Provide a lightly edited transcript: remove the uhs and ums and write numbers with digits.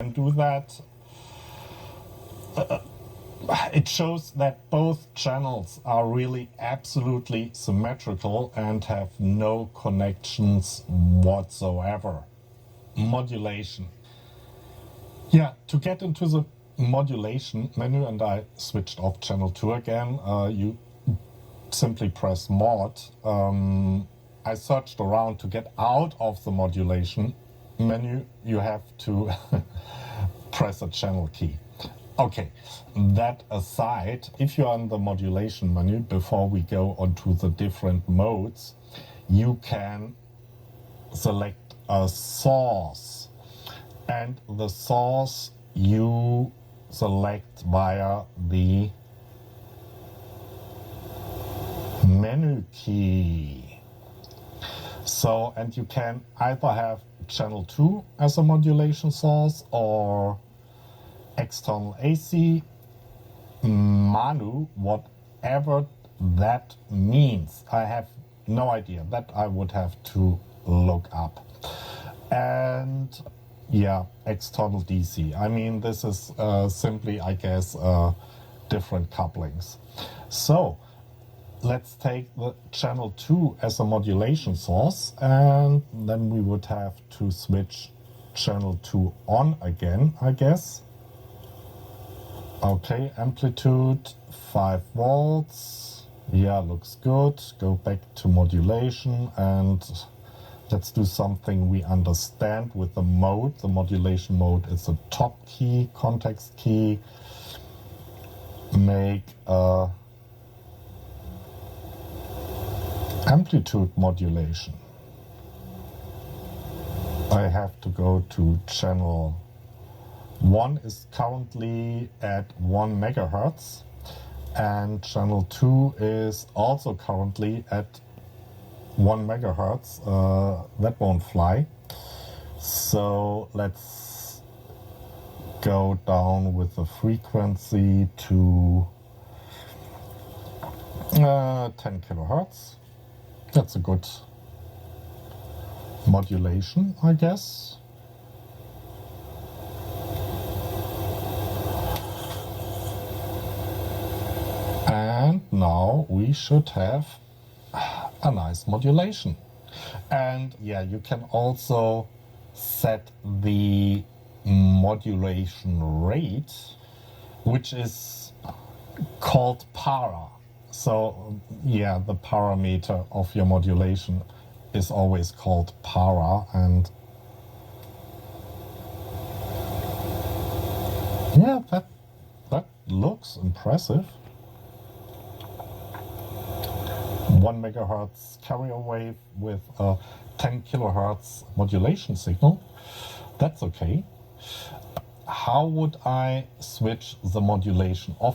and do that, it shows that both channels are really absolutely symmetrical and have no connections whatsoever. Modulation. Yeah, to get into the modulation menu, and I switched off channel 2 again, you simply press mod. I searched around to get out of the modulation menu. You have to press a channel key. Okay, that aside, if you're in the modulation menu, before we go onto the different modes, you can select a source, and the source you select via the menu key. So, and you can either have channel 2 as a modulation source or external AC, Manu, whatever that means. I have no idea. That I would have to look up. And yeah, external DC. I mean, this is simply, I guess, different couplings. So let's take the channel 2 as a modulation source, and then we would have to switch channel 2 on again, I guess. Okay, amplitude 5 volts. Yeah, looks good. Go back to modulation and let's do something we understand with the mode. The modulation mode is a top key, context key. Make a amplitude modulation. I have to go to channel 1 is currently at 1 megahertz, and channel 2 is also currently at 1 megahertz. That won't fly. So let's go down with the frequency to 10 kilohertz. That's a good modulation, I guess. And now we should have a nice modulation. And yeah, you can also set the modulation rate, which is called para. So yeah, the parameter of your modulation is always called para, and yeah, that looks impressive. 1 megahertz carrier wave with a 10 kilohertz modulation signal. That's okay. How would I switch the modulation off?